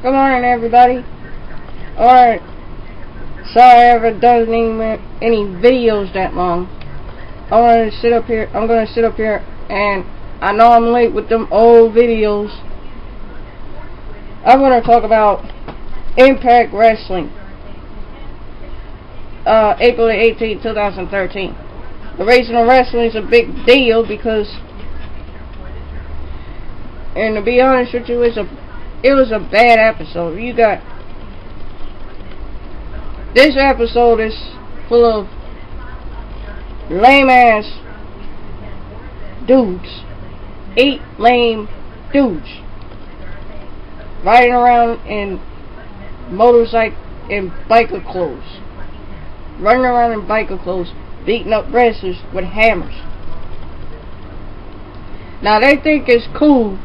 Good morning, everybody. Alright, sorry I haven't done any videos that long. I'm gonna sit up here and I know I'm late with them old videos. I'm gonna talk about Impact Wrestling. April 18, 2013. The reason wrestling is a big deal because, and to be honest with you, it was a bad episode. You got, this episode is full of lame ass dudes. 8 lame dudes riding around in motorcycle and biker clothes, running around in biker clothes, beating up wrestlers with hammers. Now they think it's cool.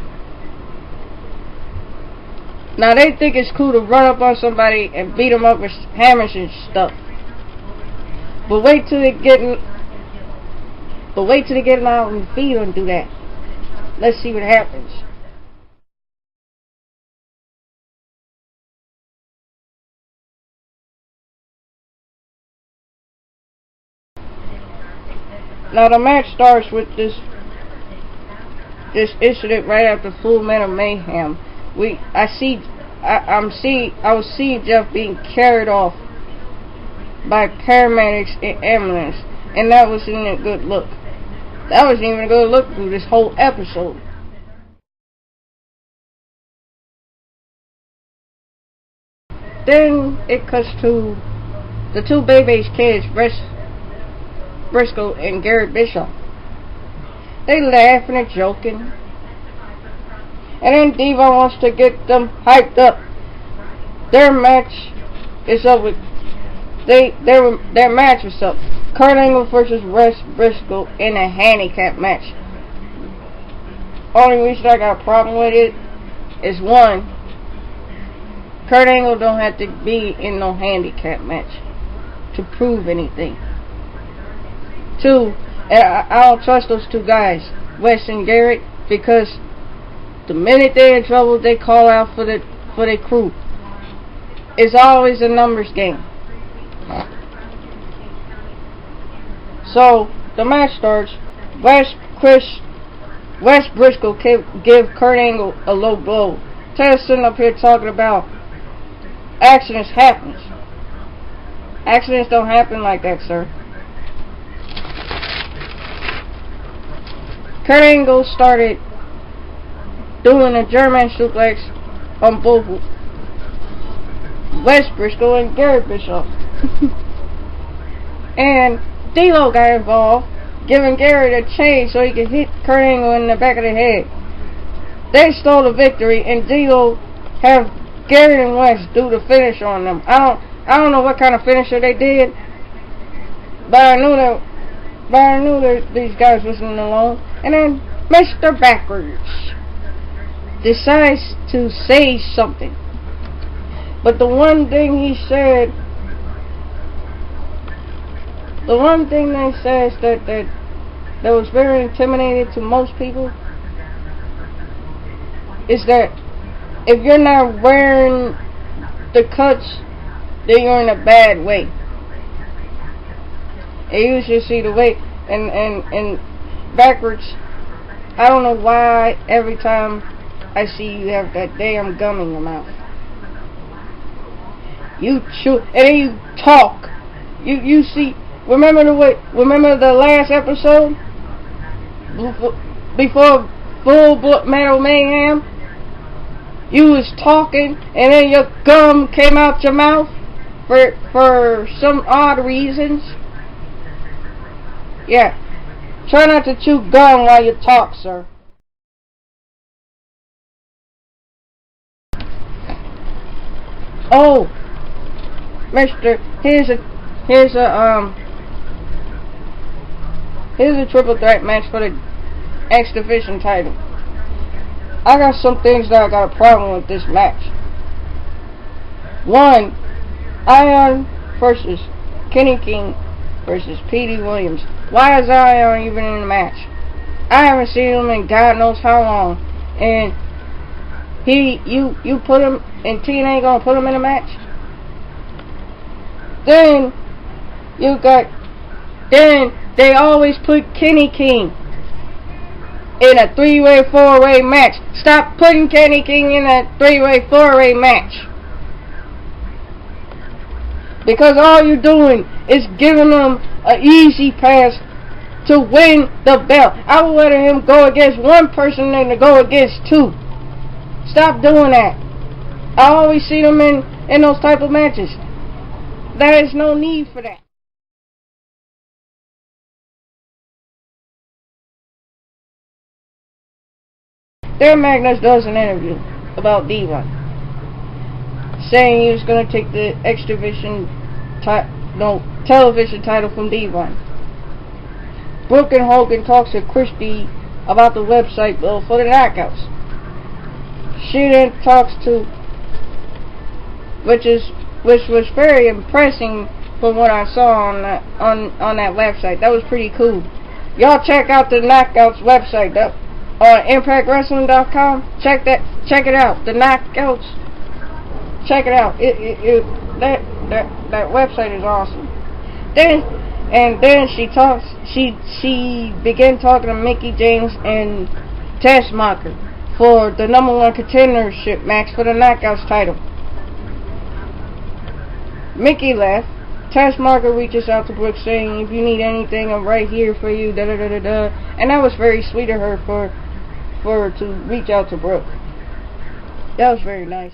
Now they think it's cool to run up on somebody and beat them up with hammers and stuff. But wait till they get out in the field and do that. Let's see what happens. Now the match starts with this incident right after Full Metal Mayhem. I was seeing Jeff being carried off by paramedics and ambulance, and that wasn't a good look. That wasn't even a good look through this whole episode. Then it cuts to the two babyface kids, Briscoe and Garrett Bischoff. They laughing and joking. And then Devo wants to get them hyped up. Their match is up with their match was up. Kurt Angle versus Wes Briscoe in a handicap match. Only reason I got a problem with it is, one, Kurt Angle don't have to be in no handicap match to prove anything. 2, I don't trust those two guys, Wes and Garrett, because the minute they're in trouble, they call out for their crew. It's always a numbers game. So the match starts. Wes Briscoe give Kurt Angle a low blow. Ted's sitting up here talking about accidents happen. Accidents don't happen like that, sir. Kurt Angle started doing a German suplex on both Wes Briscoe and Garrett Bischoff. And D'Lo got involved, giving Garrett a chain so he could hit Kurt Angle in the back of the head. They stole the victory, and D'Lo have Garrett and Wes do the finish on them. I don't know what kind of finisher they did, but I knew that these guys wasn't alone. And then Mr. Backwards decides to say something. But the one thing he said, the one thing they says that was very intimidating to most people is that if you're not wearing the cuts, then you're in a bad way. And you should see the way, and Backwards, I don't know why every time I see you have that damn gum in your mouth. You chew, and then you talk. You see, remember the last episode? Before Full Metal Mayhem? You was talking, and then your gum came out your mouth for some odd reasons. Yeah. Try not to chew gum while you talk, sir. Oh, Mister, here's a triple threat match for the X Division title. I got some things that I got a problem with this match. 1, Ion versus Kenny King versus Petey Williams. Why is Ion even in the match? I haven't seen him in God knows how long. And You put him, and TNA gonna put him in a match. Then they always put Kenny King in a 3-way, 4-way match. Stop putting Kenny King in a 3-way, 4-way match. Because all you're doing is giving them an easy pass to win the belt. I would rather him go against one person than to go against two. Stop doing that. I always see them in those type of matches. There is no need for that. Then Magnus does an interview about Devon, saying he was going to take the television title from Devon. Brooke and Hogan talks to Christy about the website build for the Knockouts. She then talks to, which was very impressive from what I saw on that website. That was pretty cool. Y'all check out the Knockouts website on ImpactWrestling.com. Check it out. The Knockouts. Check it out. That website is awesome. Then she began talking to Mickie James and Tessmacher for the #1 contendership match for the Knockouts title. Mickie left. Tessmacher reaches out to Brooke saying, if you need anything, I'm right here for you, da-da-da-da-da. And that was very sweet of her for her to reach out to Brooke. That was very nice.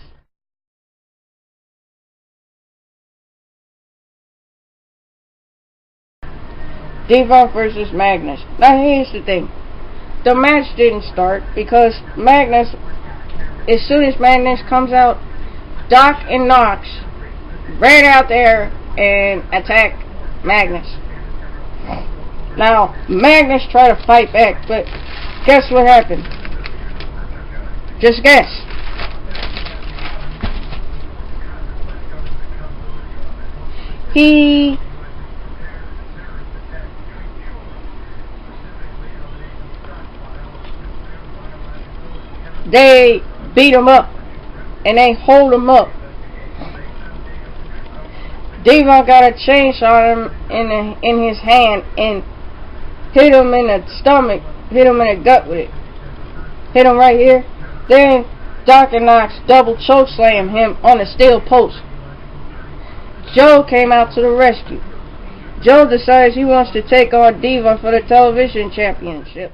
Devon versus Magnus. Now here's the thing. The match didn't start because Magnus, as soon as Magnus comes out, Doc and Knox ran out there and attacked Magnus. Now, Magnus tried to fight back, but guess what happened? Just guess. They beat him up and they hold him up. Devon got a chainsaw in his hand and hit him in the stomach, hit him in the gut with it. Hit him right here. Then Doc and Knox double chokeslam him on a steel post. Joe came out to the rescue. Joe decides he wants to take on Devon for the television championship.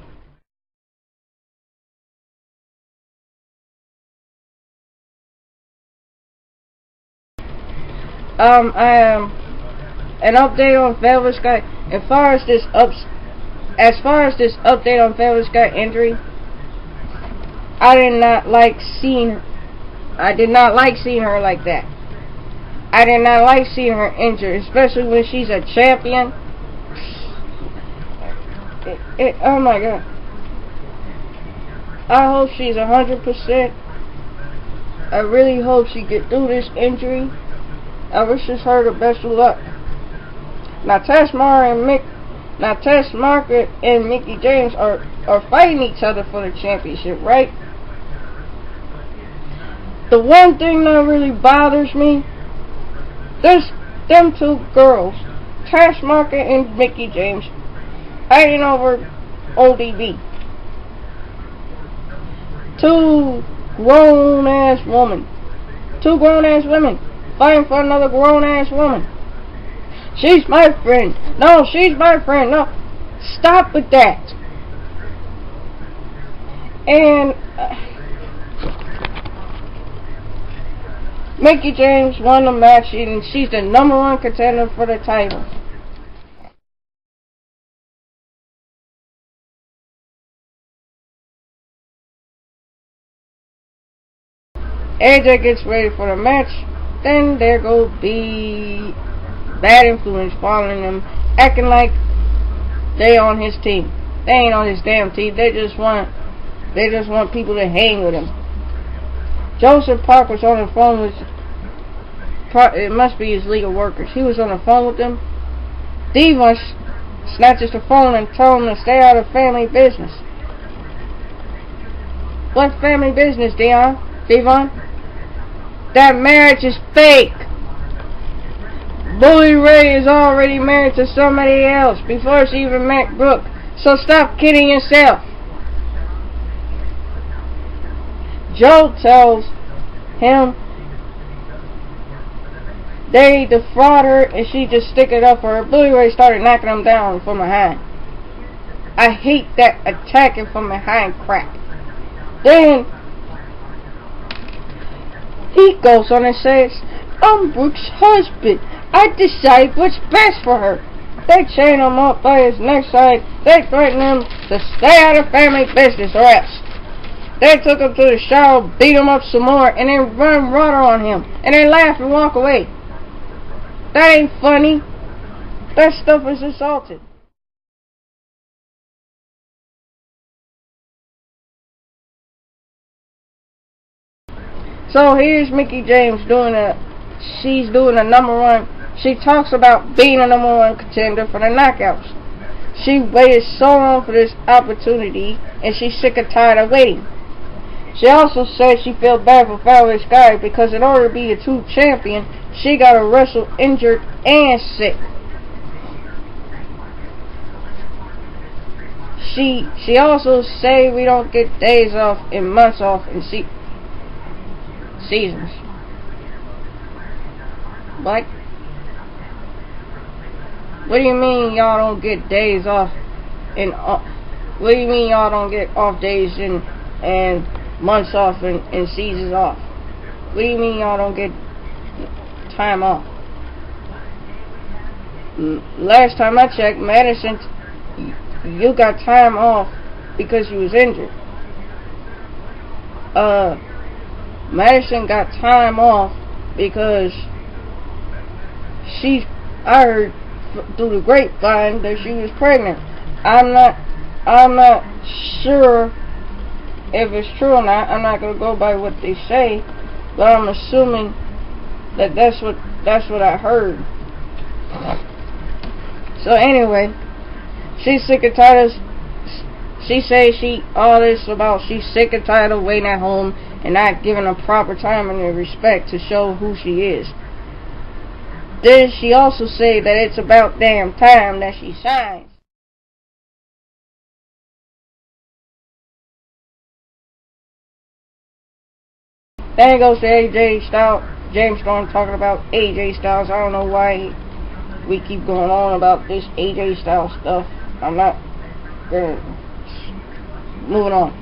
An update on Velvet Sky. As far as this update on Velvet Sky injury, I did not like seeing her like that. I did not like seeing her injured, especially when she's a champion. Oh my god. I hope she's 100%. I really hope she get through this injury. I wish her the best of luck. Now Tessmacher and Mickie James are fighting each other for the championship, right? The one thing that really bothers me, there's them two girls, Tessmacher and Mickie James, fighting over ODB. Two grown-ass women fighting for another grown-ass woman. She's my friend. No, she's my friend. No, stop with that. And Mickie James won the match, and she's the #1 contender for the title. AJ gets ready for the match. Then there go be bad influence following him, acting like they on his team. They ain't on his damn team. They just want people to hang with him. Joseph Park was on the phone with, it must be his legal workers. He was on the phone with them. Devon snatches the phone and tells him to stay out of family business. What family business, Dion? Devon, that marriage is fake. Bully Ray is already married to somebody else before she even met Brooke. So stop kidding yourself. Joe tells him they defraud her and she just stick it up for her. Bully Ray started knocking him down from behind. I hate that attacking from behind crap. Then he goes on and says, I'm Brooke's husband. I decide what's best for her. They chain him up by his necktie. They threaten him to stay out of family business or else. They took him to the shower, beat him up some more, and then run water on him. And they laugh and walk away. That ain't funny. That stuff is assaulted. So here's Mickie James she's doing a number one. She talks about being a number one contender for the knockouts. She waited so long for this opportunity and she's sick and tired of waiting. She also said she felt bad for Valerie Sky because in order to be a true champion, she got to wrestle injured and sick. She also say we don't get days off and months off in seasons. What do you mean y'all don't get days off what do you mean y'all don't get off days and months off and seasons off? What do you mean y'all don't get time off? Last time I checked, Madison, you got time off because you was injured. Madison got time off because I heard through the grapevine that she was pregnant. I'm not sure if it's true or not. I'm not gonna go by what they say, but I'm assuming that that's what I heard. So anyway, she's sick and tired of, she says all this about she's sick and tired of waiting at home and not giving her proper time and respect to show who she is. Then she also said that it's about damn time that she shines. Then it goes to AJ Styles. James Storm talking about AJ Styles. I don't know why we keep going on about this AJ Styles stuff. I'm not gonna. Moving on.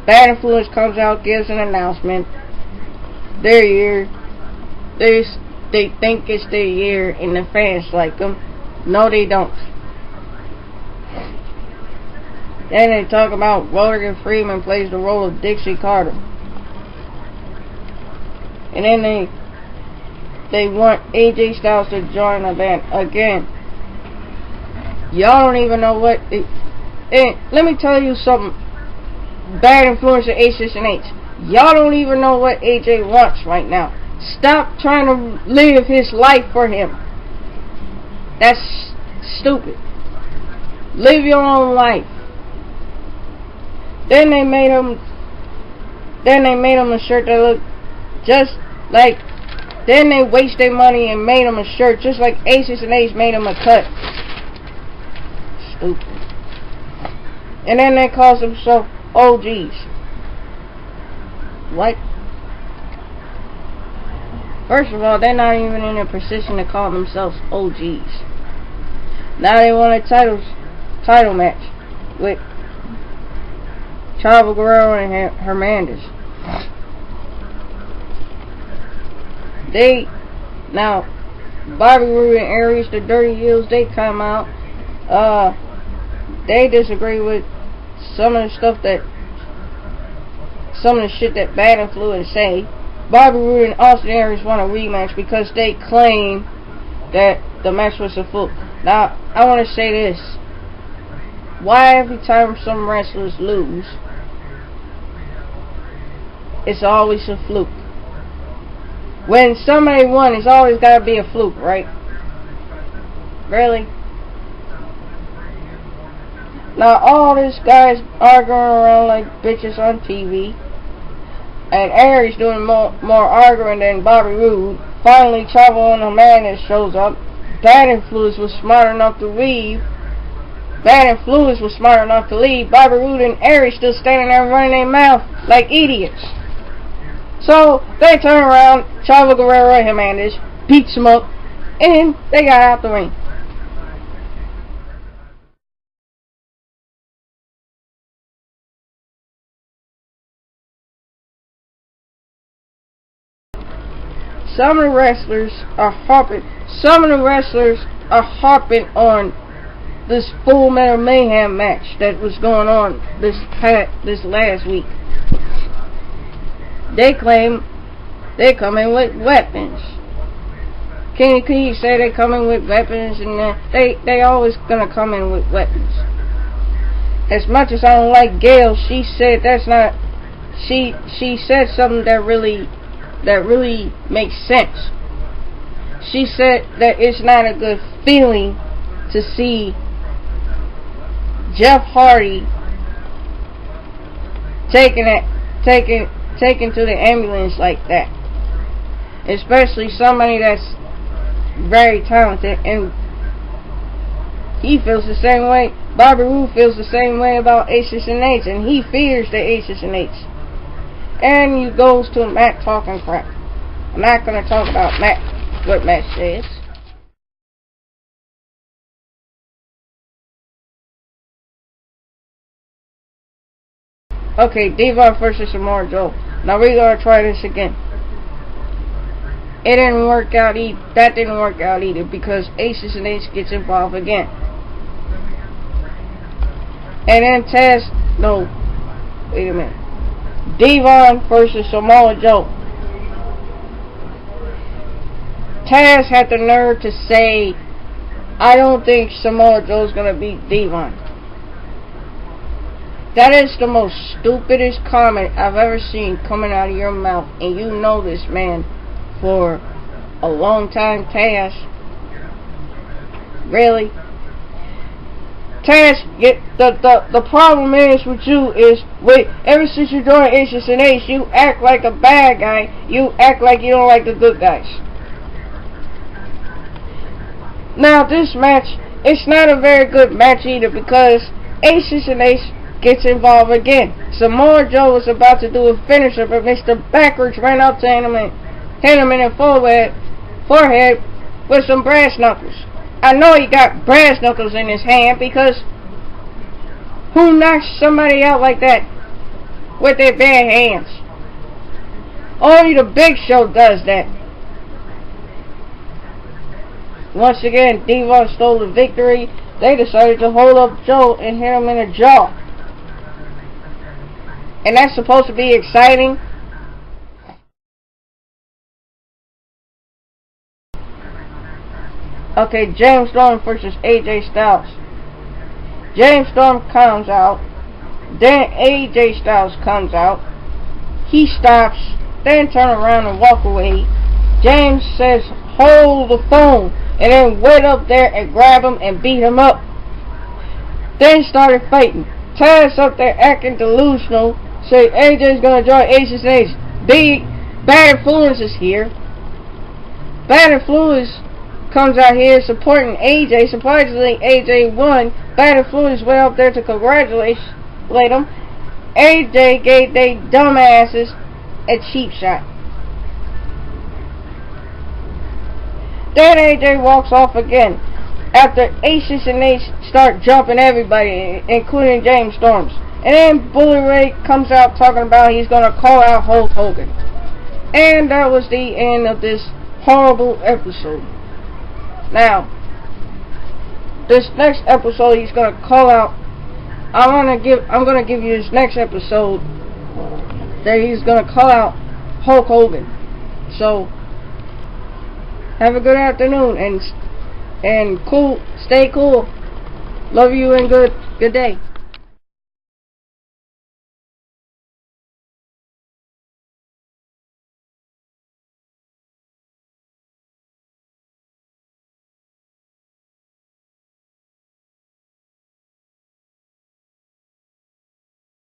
Bad Influence comes out, gives an announcement. Their year. They think it's their year and the fans like them. No, they don't. Then they talk about Morgan Freeman plays the role of Dixie Carter. And then they want AJ Styles to join the band again. Y'all don't even know what. And let me tell you something. Bad Influence of A6 and H. Y'all don't even know what AJ wants right now. Stop trying to live his life for him. That's stupid. Live your own life. Then they made him a shirt that looked just like. Then they waste their money and made him a shirt just like A6 and H made him a cut. Stupid. And then they call themselves OGs. What? First of all, they're not even in a position to call themselves OGs. Now they want a title match with Chavo Guerrero and Hernandez. Now Bobby Roode and Aries, the Dirty Heels, they come out. They disagree with some of the shit that Bad Influence say. Bobby Roode and Austin Aries want a rematch because they claim that the match was a fluke. Now, I want to say this. Why every time some wrestlers lose, it's always a fluke? When somebody won, it's always got to be a fluke, right? Really? Now, all these guys arguing around like bitches on TV. and Aries doing more arguing than Bobby Roode. Finally, Chavo and Hernandez shows up. Bad Influence was smart enough to leave. Bobby Roode and Aries still standing there running their mouth like idiots. So they turn around, Chavo Guerrero and Hernandez beats them up, and they got out the ring. Some of the wrestlers are harping on this Full Metal Mayhem match that was going on this last week. They claim they come in with weapons. Kenny King said they come in with weapons, and they always gonna come in with weapons. As much as I don't like Gail, she said that's not. She said something that really makes sense. She said that it's not a good feeling to see Jeff Hardy taken to the ambulance like that, especially somebody that's very talented. And he feels the same way. Bobby Roode feels the same way about Aces and Eights, and he fears the Aces and Eights. And he goes to Matt talking crap. I'm not going to talk about what Matt says. Okay, Devon versus Samoa Joe. Now we're going to try this again. That didn't work out either because Aces and Eights gets involved again. And then wait a minute. Devon versus Samoa Joe. Taz had the nerve to say, I don't think Samoa Joe's going to beat Devon. That is the most stupidest comment I've ever seen coming out of your mouth. And you know this man for a long time, Taz. Really? Taz, the problem is with you is, ever since you joined Aces and Eights, you act like a bad guy. You act like you don't like the good guys. Now this match, it's not a very good match either because Aces and Eights gets involved again. Samoa Joe was about to do a finisher, but Mr. Backwards ran up to him and hit him in the forehead with some brass knuckles. I know he got brass knuckles in his hand because who knocks somebody out like that with their bare hands? Only the Big Show does that. Once again, Devon stole the victory. They decided to hold up Joe and hit him in the jaw. And that's supposed to be exciting. Okay, James Storm versus AJ Styles. James Storm comes out. Then AJ Styles comes out. He stops. Then turn around and walk away. James says, hold the phone. And then went up there and grabbed him and beat him up. Then started fighting. Taz up there acting delusional. Say AJ's gonna join Aces and Eights. Bad Influence is here. Bad Influence comes out here supporting AJ. Surprisingly, AJ won. Bad Influence went up there to congratulate him. AJ gave they dumbasses a cheap shot. Then AJ walks off again after Aces and Eights start jumping everybody, including James Storms. And then Bully Ray comes out talking about he's going to call out Hulk Hogan. And that was the end of this horrible episode. Now, this next episode he's going to call out. I'm going to give you this next episode that he's going to call out Hulk Hogan. So, have a good afternoon and cool. Stay cool. Love you and good day.